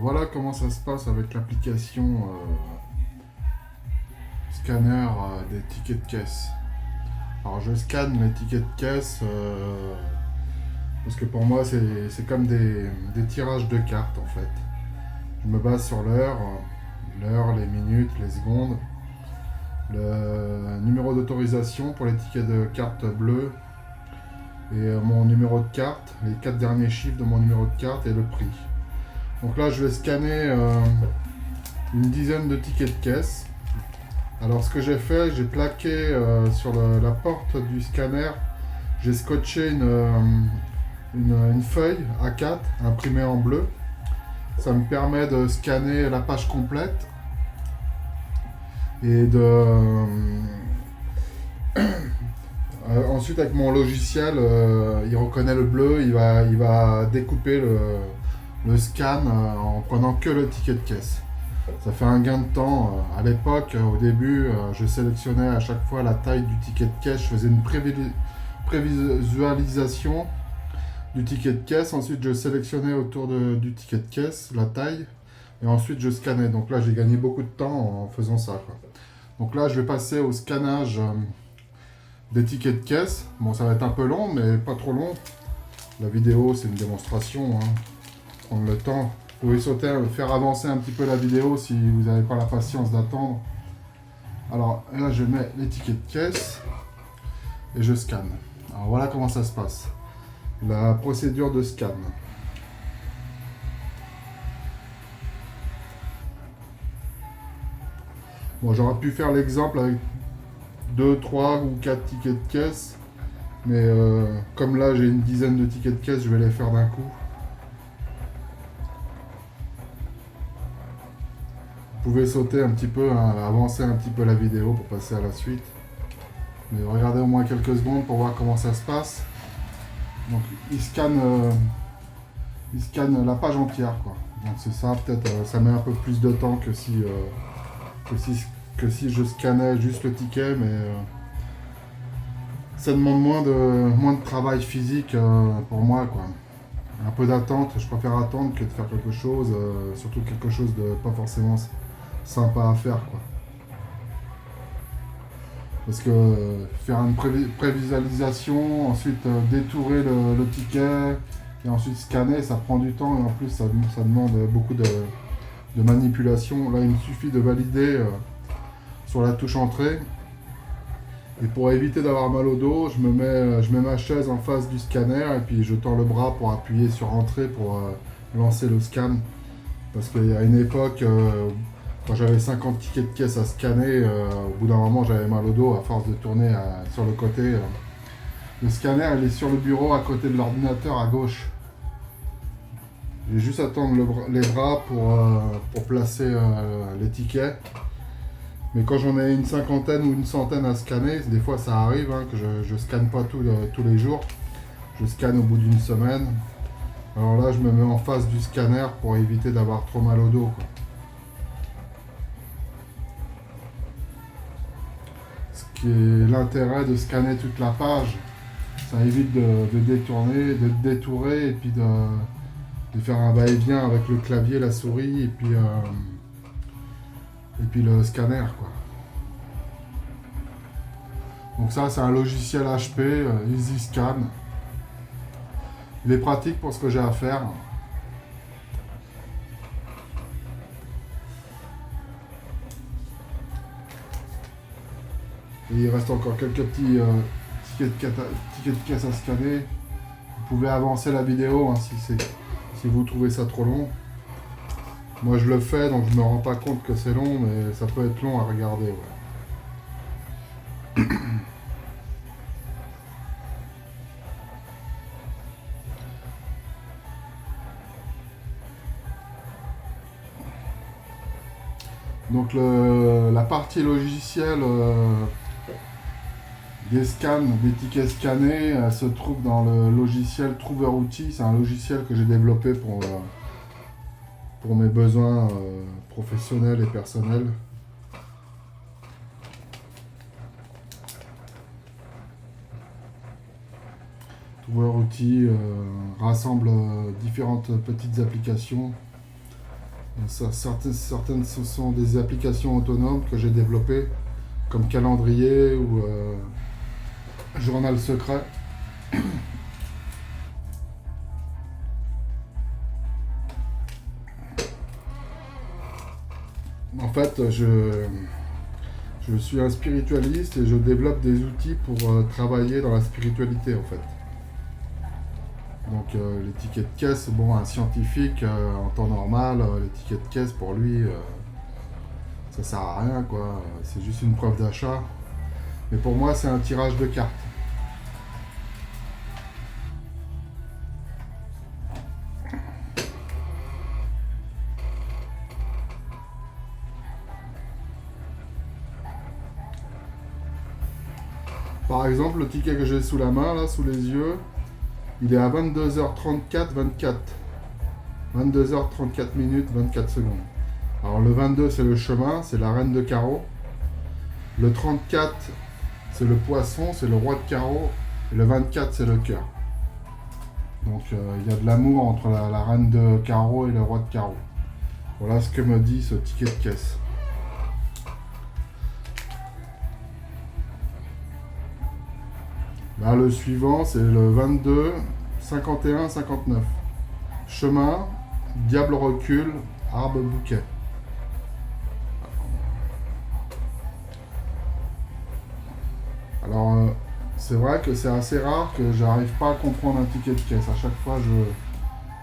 Voilà comment ça se passe avec l'application scanner des tickets de caisse. Alors je scanne les tickets de caisse parce que pour moi c'est comme des tirages de cartes en fait. Je me base sur l'heure, les minutes, les secondes, le numéro d'autorisation pour les tickets de carte bleue et mon numéro de carte, les 4 derniers chiffres de mon numéro de carte et le prix. Donc là je vais scanner une dizaine de tickets de caisse. Alors ce que j'ai fait, j'ai plaqué sur la porte du scanner, j'ai scotché une feuille A4 imprimée en bleu. Ça me permet de scanner la page complète et ensuite avec mon logiciel, il reconnaît le bleu, il va découper le scan en prenant que le ticket de caisse. Ça fait un gain de temps. À l'époque, au début, je sélectionnais à chaque fois la taille du ticket de caisse. Je faisais une prévisualisation du ticket de caisse. Ensuite, je sélectionnais autour du ticket de caisse la taille. Et ensuite, je scannais. Donc là, j'ai gagné beaucoup de temps en faisant ça, quoi. Donc là, je vais passer au scannage des tickets de caisse. Bon, ça va être un peu long, mais pas trop long. La vidéo, c'est une démonstration, hein. Prendre le temps. Vous pouvez sauter, faire avancer un petit peu la vidéo si vous n'avez pas la patience d'attendre. Alors là, je mets les tickets de caisse et je scanne. Alors voilà comment ça se passe. La procédure de scan. Bon, j'aurais pu faire l'exemple avec 2, 3 ou 4 tickets de caisse. Mais comme là, j'ai une dizaine de tickets de caisse, je vais les faire d'un coup. Vous pouvez sauter un petit peu, hein, avancer un petit peu la vidéo pour passer à la suite. Mais regardez au moins quelques secondes pour voir comment ça se passe. Donc il scanne la page entière, quoi. Donc c'est ça, peut-être ça met un peu plus de temps que si je scannais juste le ticket, mais ça demande moins de travail physique pour moi, quoi. Un peu d'attente, je préfère attendre que de faire quelque chose, surtout quelque chose de pas forcément sympa à faire, quoi. Parce que faire une prévisualisation, ensuite détourer le ticket, et ensuite scanner, ça prend du temps, et en plus ça demande beaucoup de manipulation. Là, il me suffit de valider sur la touche entrée. Et pour éviter d'avoir mal au dos, je mets ma chaise en face du scanner, et puis je tends le bras pour appuyer sur entrée pour lancer le scan. Parce qu'il y a une époque, quand j'avais 50 tickets de caisse à scanner, au bout d'un moment j'avais mal au dos à force de tourner sur le côté. Le scanner il est sur le bureau à côté de l'ordinateur à gauche. J'ai juste à tendre les bras pour placer les tickets. Mais quand j'en ai une cinquantaine ou une centaine à scanner, des fois ça arrive hein, que je ne scanne pas tous les jours. Je scanne au bout d'une semaine. Alors là je me mets en face du scanner pour éviter d'avoir trop mal au dos, quoi. Ce qui est l'intérêt de scanner toute la page, ça évite de détourner, de détourer et puis de faire un va-et-vient avec le clavier, la souris et puis le scanner, quoi. Donc ça c'est un logiciel HP, EasyScan. Il est pratique pour ce que j'ai à faire. Et il reste encore quelques petits tickets de caisse à scanner. Vous pouvez avancer la vidéo hein, si vous trouvez ça trop long. Moi je le fais donc je me rends pas compte que c'est long, mais ça peut être long à regarder. Ouais. Donc la partie logicielle des scans, des tickets scannés, se trouve dans le logiciel Trouver Outils. C'est un logiciel que j'ai développé pour mes besoins professionnels et personnels. Trouver Outils rassemble différentes petites applications Certaines, ce sont des applications autonomes que j'ai développées, comme calendrier ou journal secret. En fait, je suis un spiritualiste et je développe des outils pour travailler dans la spiritualité, en fait. Donc les tickets de caisse, bon, un scientifique en temps normal, les tickets de caisse pour lui, ça sert à rien, quoi. C'est juste une preuve d'achat. Mais pour moi, c'est un tirage de cartes. Par exemple, le ticket que j'ai sous la main, là, sous les yeux, il est à 22h34, 24. 22h34 minutes, 24 secondes. Alors le 22, c'est le chemin, c'est la reine de carreau. Le 34, c'est le poisson, c'est le roi de carreau. Et le 24, c'est le cœur. Donc il y a de l'amour entre la reine de carreau et le roi de carreau. Voilà ce que me dit ce ticket de caisse. Là, le suivant, c'est le 22, 51, 59. Chemin, diable recule, arbre bouquet. Alors, c'est vrai que c'est assez rare que j'arrive pas à comprendre un ticket de caisse. À chaque fois,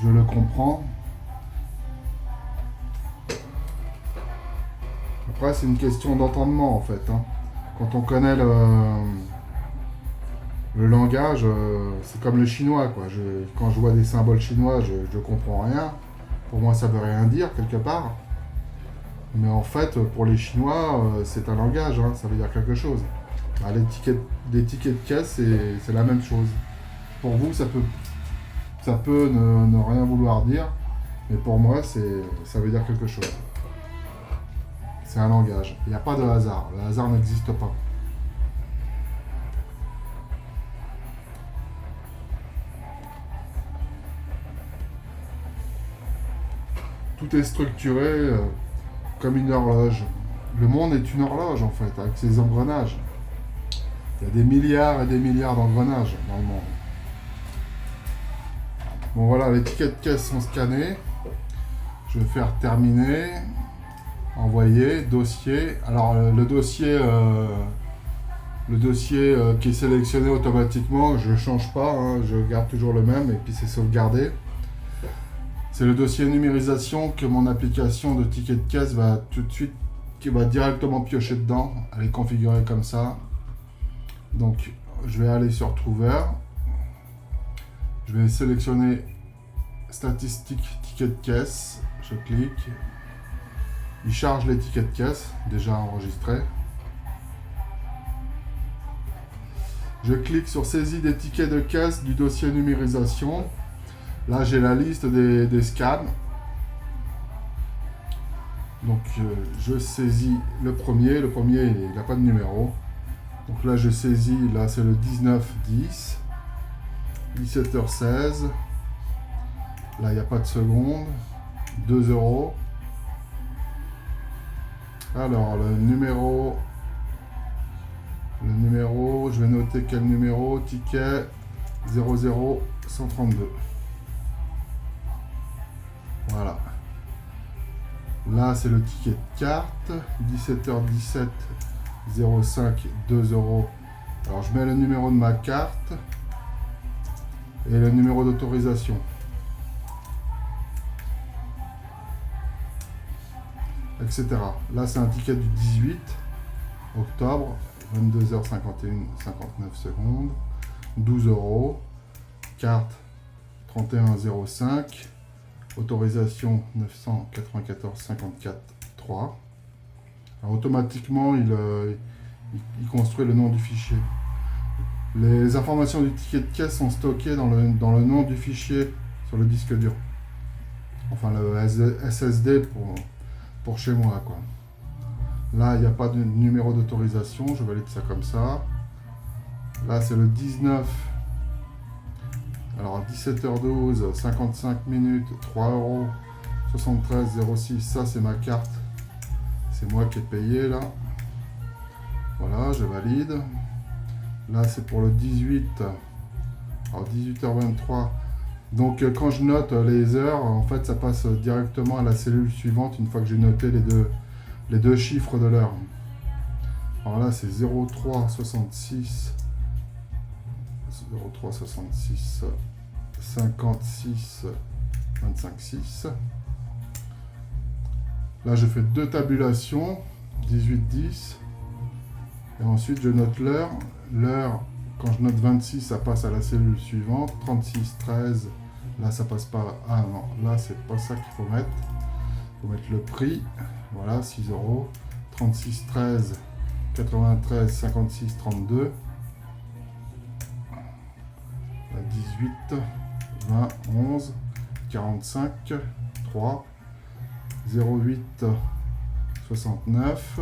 je le comprends. Après, c'est une question d'entendement, en fait. Hein. Quand on connaît le langage, c'est comme le chinois, quoi. Quand je vois des symboles chinois, je comprends rien. Pour moi, ça veut rien dire, quelque part. Mais en fait, pour les Chinois, c'est un langage, hein, ça veut dire quelque chose. Bah, les tickets de caisse, c'est la même chose. Pour vous, ça peut ne rien vouloir dire, mais pour moi, ça veut dire quelque chose. C'est un langage. Il n'y a pas de hasard. Le hasard n'existe pas. Tout est structuré comme une horloge. Le monde est une horloge, en fait, avec ses engrenages. Il y a des milliards et des milliards d'engrenages dans le monde. Bon voilà, les tickets de caisse sont scannés. Je vais faire terminer. Envoyer, dossier. Alors le dossier qui est sélectionné automatiquement, je ne change pas, hein, je garde toujours le même et puis c'est sauvegardé. C'est le dossier numérisation que mon application de ticket de caisse va tout de suite, qui va directement piocher dedans. Elle est configurée comme ça. Donc je vais aller sur Trouver. Je vais sélectionner statistiques ticket de caisse. Je clique. Il charge les tickets de caisse déjà enregistrés. Je clique sur saisie des tickets de caisse du dossier numérisation. Là, j'ai la liste des scans. Donc, je saisis le premier. Le premier, il n'a pas de numéro. Donc là, je saisis, là, c'est le 19-10. 17h16. Là, il n'y a pas de seconde. 2 euros. Alors, le numéro, je vais noter quel numéro, ticket 00132. Voilà. Là, c'est le ticket de carte, 17h17, 05, 2 euros. Alors, je mets le numéro de ma carte et le numéro d'autorisation. Etc. Là, c'est un ticket du 18 octobre, 22h51, 59 secondes, 12 euros, carte 31,05, autorisation 994 54 3. Alors, automatiquement, il construit le nom du fichier. Les informations du ticket de caisse sont stockées dans le nom du fichier sur le disque dur. Enfin, le SSD pour chez moi, quoi. Là, il n'y a pas de numéro d'autorisation, je valide ça comme ça. Là, c'est le 19. Alors, 17h12, 55 minutes, 3 euros. 73 06, ça c'est ma carte. C'est moi qui ai payé là. Voilà, je valide. Là c'est pour le 18. Alors 18h23. Donc quand je note les heures, en fait ça passe directement à la cellule suivante une fois que j'ai noté les deux chiffres de l'heure. Alors là c'est 0366 0366 56 25 6. Là je fais deux tabulations, 18-10, et ensuite je note l'heure. L'heure, quand je note 26, ça passe à la cellule suivante, 36-13, là ça passe pas, ah non, là c'est pas ça qu'il faut mettre. Il faut mettre le prix, voilà, 6 €, 36-13, 93, 56, 32, 18, 20, 11, 45, 3, 08, 69,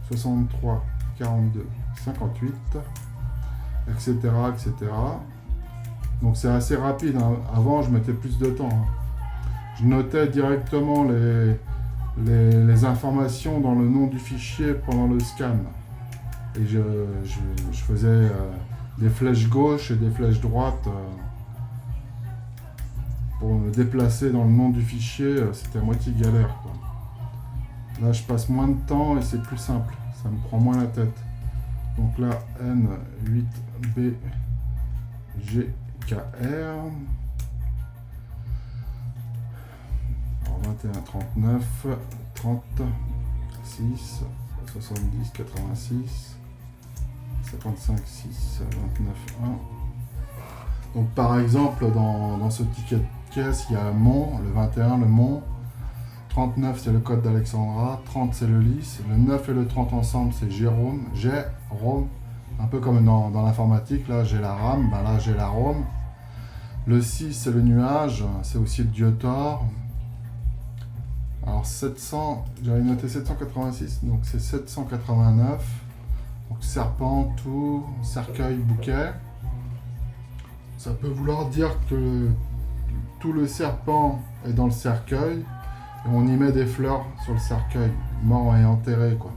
63, 42, 58, etc. etc. Donc c'est assez rapide, hein. Avant je mettais plus de temps, hein. Je notais directement les informations dans le nom du fichier pendant le scan. Et je faisais des flèches gauche et des flèches droite pour me déplacer dans le nom du fichier. C'était à moitié galère, quoi. Là je passe moins de temps et c'est plus simple, ça me prend moins la tête. Donc là N8B GKR, alors 21 39 30 6 70 86 55 6 29 1. Donc par exemple dans ce ticket de caisse il y a le Mont, le 21 le Mont, 39 c'est le code d'Alexandra, 30 c'est le Lys, le 9 et le 30 ensemble c'est Jérôme, un peu comme dans l'informatique, là j'ai la RAM, ben là j'ai la ROM. Le 6 c'est le nuage, c'est aussi le dieu Thor. Alors 700, j'avais noté 786, donc c'est 789. Donc serpent, tout, cercueil, bouquet. Ça peut vouloir dire que tout le serpent est dans le cercueil et on y met des fleurs sur le cercueil, mort et enterré, quoi.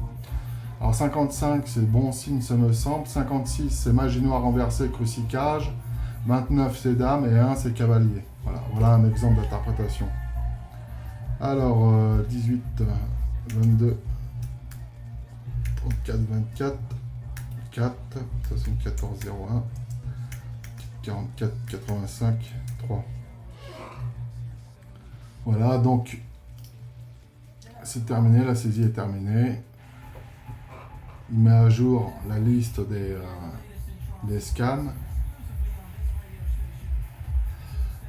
Alors 55 c'est bon signe, ça me semble. 56 c'est magie noire renversée, crucicage. 29 c'est dame et 1 c'est cavalier. Voilà un exemple d'interprétation. Alors 18, 22, 34, 24, 4, 74, 01, 44, 85, 3. Voilà, donc c'est terminé, la saisie est terminée. Il met à jour la liste des scans.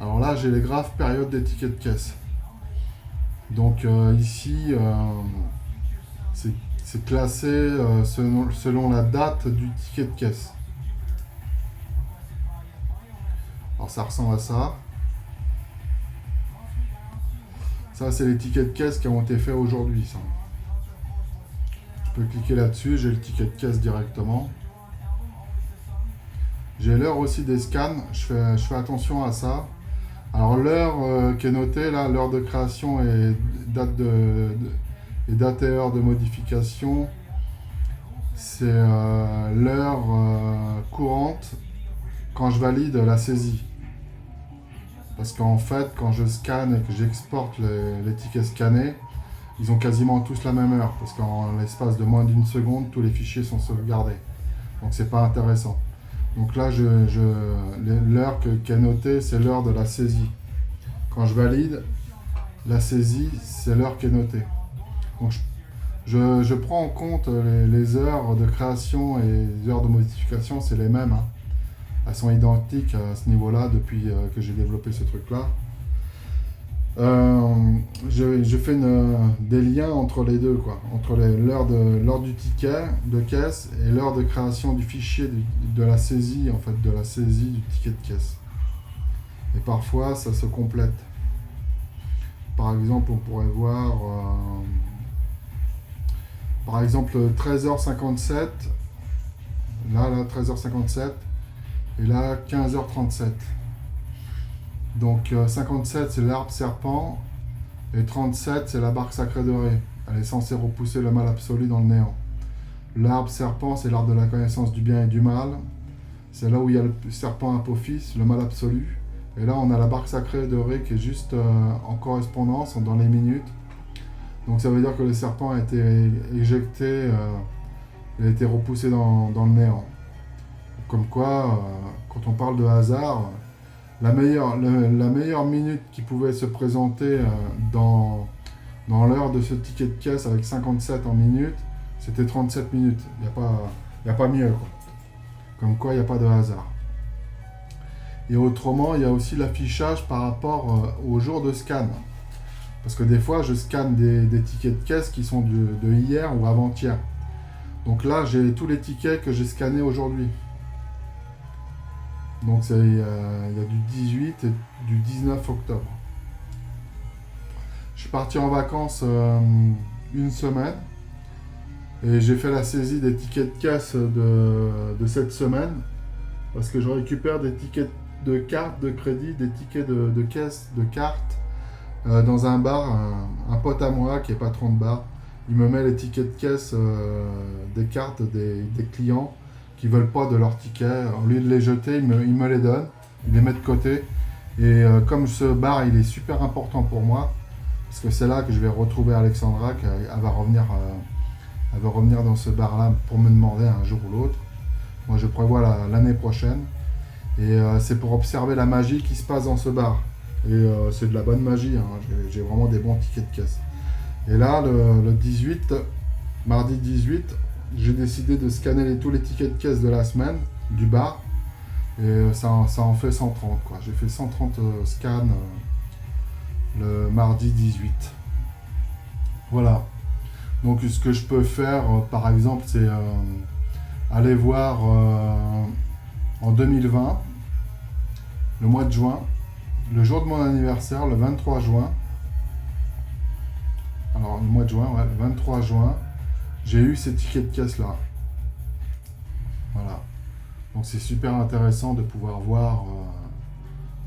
Alors là, j'ai les graphes période des tickets de caisse. Donc ici, c'est classé selon la date du ticket de caisse. Alors ça ressemble à ça. Ça, c'est les tickets de caisse qui ont été faits aujourd'hui. Ça. Je peux cliquer là-dessus, j'ai le ticket de caisse directement. J'ai l'heure aussi des scans, je fais attention à ça. Alors l'heure qui est notée là, l'heure de création et date et heure de modification, c'est l'heure courante quand je valide la saisie. Parce qu'en fait, quand je scanne et que j'exporte les tickets scannés, ils ont quasiment tous la même heure. Parce qu'en l'espace de moins d'une seconde, tous les fichiers sont sauvegardés. Donc c'est pas intéressant. Donc là, l'heure qui est notée, c'est l'heure de la saisie. Quand je valide, la saisie, c'est l'heure qui est notée. Donc je prends en compte les heures de création et les heures de modification, c'est les mêmes, hein. Elles sont identiques à ce niveau-là depuis que j'ai développé ce truc-là. Je fais des liens entre les deux, quoi, entre l'heure du ticket de caisse et l'heure de création du fichier de la saisie, en fait, de la saisie du ticket de caisse. Et parfois, ça se complète. Par exemple, on pourrait voir, par exemple, 13h57, là 13h57, et là 15h37. Donc 57 c'est l'arbre serpent Et 37, c'est la barque sacrée de Ré. Elle est censée repousser le mal absolu dans le néant. L'arbre serpent, c'est l'arbre de la connaissance du bien et du mal. C'est là où il y a le serpent apophis, le mal absolu. Et là, on a la barque sacrée de Ré qui est juste en correspondance dans les minutes. Donc ça veut dire que le serpent a été éjecté, il a été repoussé dans le néant. Comme quoi, quand on parle de hasard, la meilleure minute qui pouvait se présenter dans l'heure de ce ticket de caisse avec 57 en minutes, c'était 37 minutes. Il n'y a pas mieux, quoi. Comme quoi, il n'y a pas de hasard. Et autrement, il y a aussi l'affichage par rapport au jour de scan. Parce que des fois, je scanne des tickets de caisse qui sont de hier ou avant-hier. Donc là, j'ai tous les tickets que j'ai scannés aujourd'hui. Donc il y a du 18 et du 19 octobre. Je suis parti en vacances une semaine. Et j'ai fait la saisie des tickets de caisse de cette semaine. Parce que je récupère des tickets de carte de crédit, des tickets de caisse, de carte. Dans un bar, un pote à moi qui est patron de bar, il me met les tickets de caisse des cartes des clients qui veulent pas de leurs tickets. Au lieu de les jeter, il me les donne, il les met de côté. Et comme ce bar il est super important pour moi, parce que c'est là que je vais retrouver Alexandra, elle va revenir dans ce bar-là pour me demander un jour ou l'autre. Moi je prévois l'année prochaine. Et c'est pour observer la magie qui se passe dans ce bar. Et c'est de la bonne magie, hein. J'ai vraiment des bons tickets de caisse. Et là, le 18, mardi 18, j'ai décidé de scanner tous les tickets de caisse de la semaine du bar. Et ça en fait 130, quoi. J'ai fait 130 scans le mardi 18. Voilà. Donc ce que je peux faire, par exemple, c'est aller voir en 2020, le mois de juin, le jour de mon anniversaire, le 23 juin. Alors, le mois de juin, ouais, le 23 juin, j'ai eu ces tickets de caisse-là. Voilà. Donc, c'est super intéressant de pouvoir voir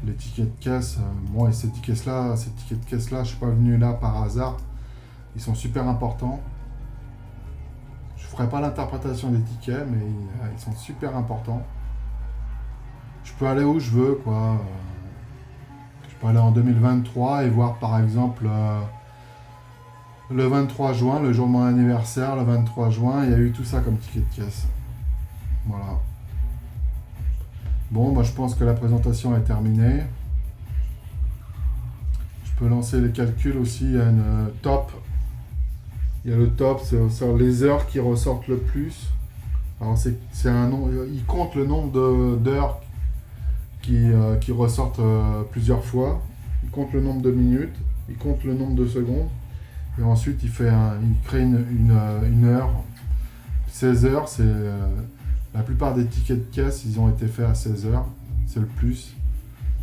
les tickets de caisse. Moi, et ces tickets de caisse-là, je ne suis pas venu là par hasard. Ils sont super importants. Je ne ferai pas l'interprétation des tickets, mais ils sont super importants. Je peux aller où je veux, quoi. Je peux aller en 2023 et voir par exemple le 23 juin, le jour de mon anniversaire, le 23 juin, il y a eu tout ça comme ticket de caisse. Voilà. Bon, moi je pense que la présentation est terminée. Je peux lancer les calculs aussi. Il y a une top. Il y a le top, c'est les heures qui ressortent le plus. Alors c'est un nom, il compte le nombre d'heures qui ressortent plusieurs fois. Il compte le nombre de minutes, il compte le nombre de secondes, et ensuite il crée une heure. 16 heures, c'est la plupart des tickets de caisse, ils ont été faits à 16 heures, c'est le plus.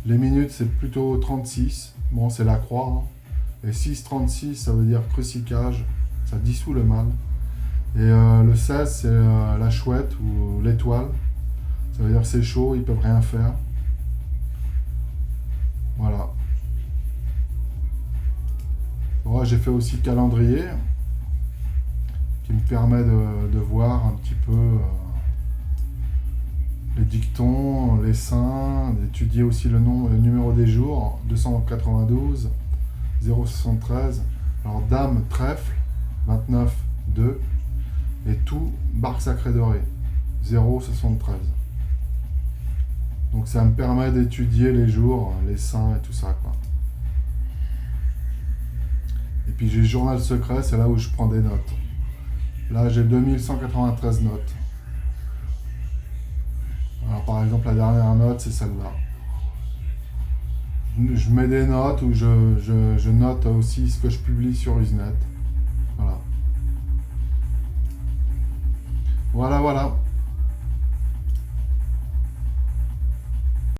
Les minutes, c'est plutôt 36, bon c'est la croix, hein. Et 6,36, ça veut dire crucificage, ça dissout le mal. Et le 16, c'est la chouette ou l'étoile, ça veut dire c'est chaud, ils peuvent rien faire. Voilà. Bon, j'ai fait aussi le calendrier qui me permet de voir un petit peu les dictons, les saints, d'étudier aussi le numéro des jours, 292, 073. Alors dame, trèfle, 29, 2. Et tout, barque sacrée dorée, 073. Donc ça me permet d'étudier les jours, les saints et tout ça, quoi. Et puis j'ai le journal secret, c'est là où je prends des notes. Là j'ai 2193 notes. Alors par exemple la dernière note c'est celle-là. Je mets des notes ou je note aussi ce que je publie sur Usenet. Voilà. Voilà.